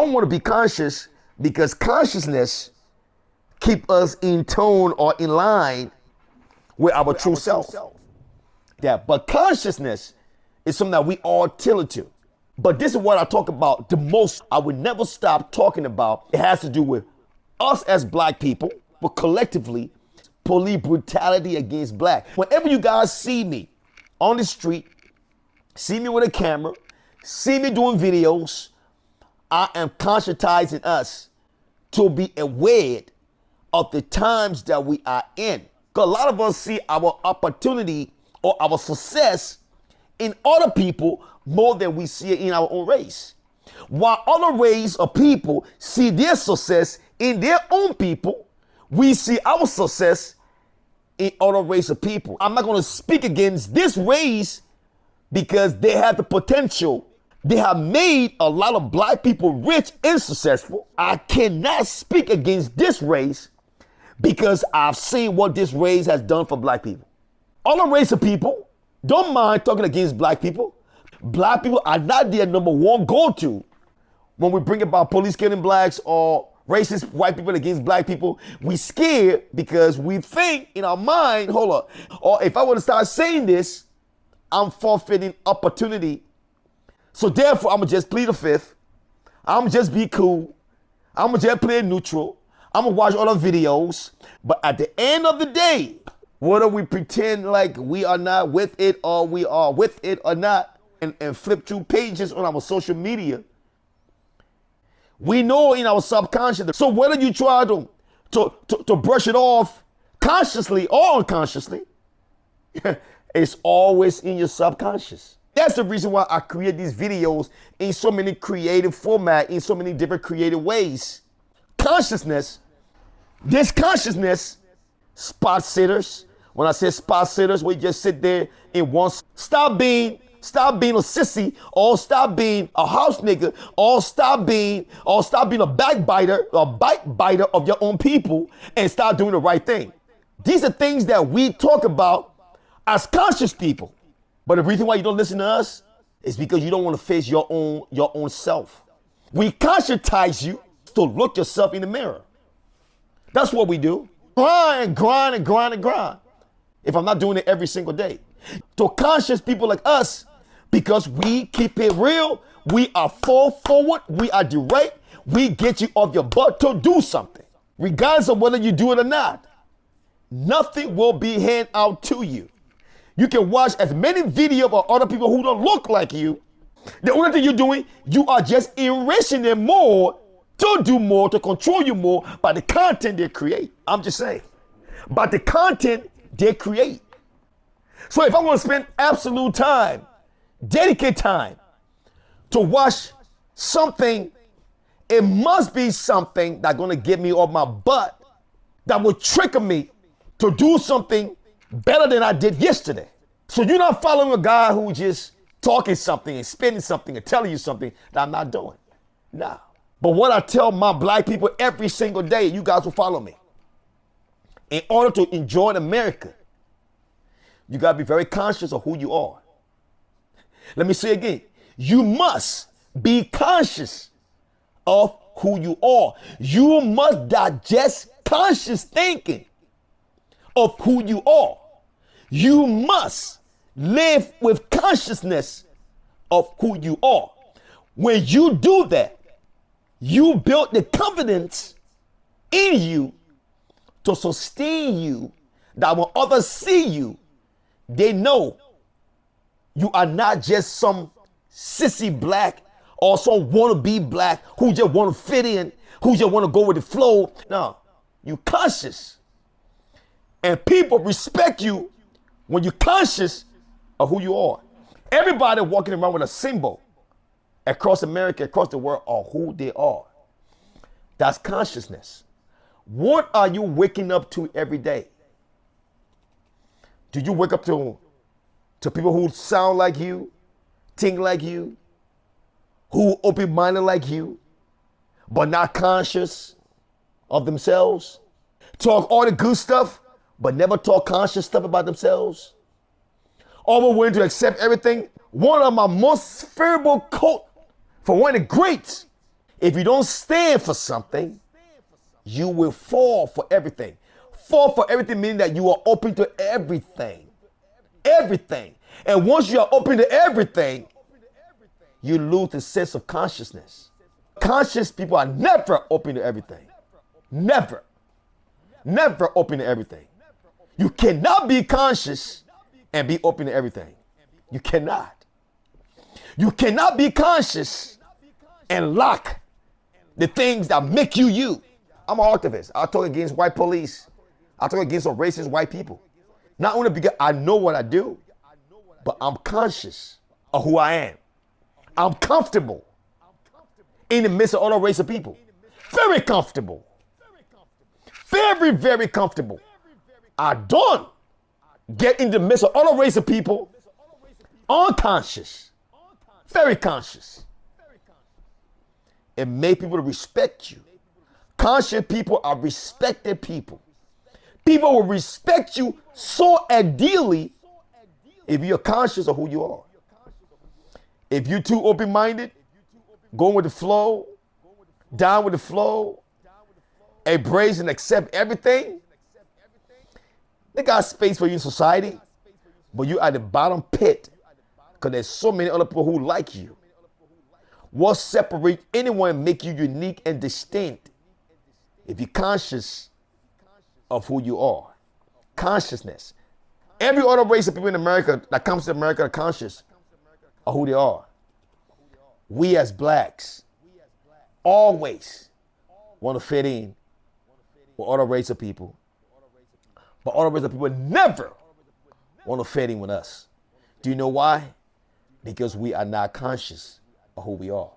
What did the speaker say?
don't want to be conscious because consciousness keep us in tone or in line with our true self. Yeah, but consciousness is something that we all tilt to. But this is what I talk about the most. I would never stop talking about. It has to do with us as black people, but collectively, police brutality against black. Whenever you guys see me on the street, see me with a camera, see me doing videos, I am conscientizing us to be aware of the times that we are in. Because a lot of us see our opportunity or our success in other people more than we see it in our own race. While other race of people see their success in their own people, we see our success in other race of people. I'm not going to speak against this race because they have the potential. They have made a lot of black people rich and successful. I cannot speak against this race because I've seen what this race has done for black people. Other race of people don't mind talking against black people. Black people are not their number one go-to when we bring about police killing blacks or racist white people against black people. We scared because we think in our mind, hold up, or if I were to start saying this, I'm forfeiting opportunity. So therefore, I'm going to just plead the fifth. I'm going to just be cool. I'm going to just play neutral. I'm going to watch all the videos. But at the end of the day, whether we pretend like we are not with it or we are with it or not, and flip through pages on our social media, we know in our subconscious. So whether you try to brush it off consciously or unconsciously, it's always in your subconscious. That's the reason why I create these videos in so many creative formats, in so many different creative ways. Consciousness, this consciousness, spot sitters. When I say spot sitters, we just sit there in one. Stop being a sissy, or stop being a house nigga, or stop being a backbiter of your own people, and start doing the right thing. These are things that we talk about as conscious people. But the reason why you don't listen to us is because you don't want to face your own self. We conscientize you to look yourself in the mirror. That's what we do. Grind. If I'm not doing it every single day. To conscious people like us, because we keep it real, we are forward, we are direct, we get you off your butt to do something. Regardless of whether you do it or not, nothing will be handed out to you. You can watch as many videos of other people who don't look like you. The only thing you're doing, you are just enriching them more to do more, to control you more by the content they create. I'm just saying, by the content they create. So if I'm going to spend absolute time, dedicate time to watch something, it must be something that's going to get me off my butt, that will trigger me to do something better than I did yesterday. So you're not following a guy who just talking something and spinning something and telling you something that I'm not doing. Nah. But what I tell my black people every single day, you guys will follow me. In order to enjoy America, you got to be very conscious of who you are. Let me say again. You must be conscious of who you are. You must digest conscious thinking of who you are. You must live with consciousness of who you are. When you do that, you build the confidence in you to sustain you, that when others see you, they know you are not just some sissy black or some wannabe black who just want to fit in, who just want to go with the flow. No, you conscious. And people respect you when you're conscious of who you are. Everybody walking around with a symbol across America, across the world, of who they are. That's consciousness. What are you waking up to every day? Do you wake up to people who sound like you, think like you, who open-minded like you, but not conscious of themselves? Talk all the good stuff, but never talk conscious stuff about themselves? Always willing to accept everything. One of my most favorable quotes for one of the greats If you don't stand for something, you will fall for everything. Fall for everything meaning that you are open to everything. Everything. And once you are open to everything, you lose the sense of consciousness. Conscious people are never open to everything. Never. Never open to everything. You cannot be conscious and be open to everything. You cannot. You cannot be conscious and lock the things that make you you. I'm an activist. I talk against white police. I talk against some racist white people. Not only because I know what I do, but I'm conscious of who I am. I'm comfortable in the midst of all race of people. Very comfortable. Very, very comfortable. I don't get in the midst of all race of people unconscious. Very conscious. It makes people respect you. Conscious people are respected people. People will respect you so ideally if you're conscious of who you are. If you're too open-minded, going with the flow, down with the flow, embrace and accept everything, they got space for you in society, but you're at the bottom pit because there's so many other people who like you. What separates anyone and make you unique and distinct? If you're conscious of who you are. Consciousness. Every other race of people in America that comes to America are conscious of who they are. We as blacks always want to fit in with other race of people. But other race of people never want to fit in with us. Do you know why? Because we are not conscious of who we are.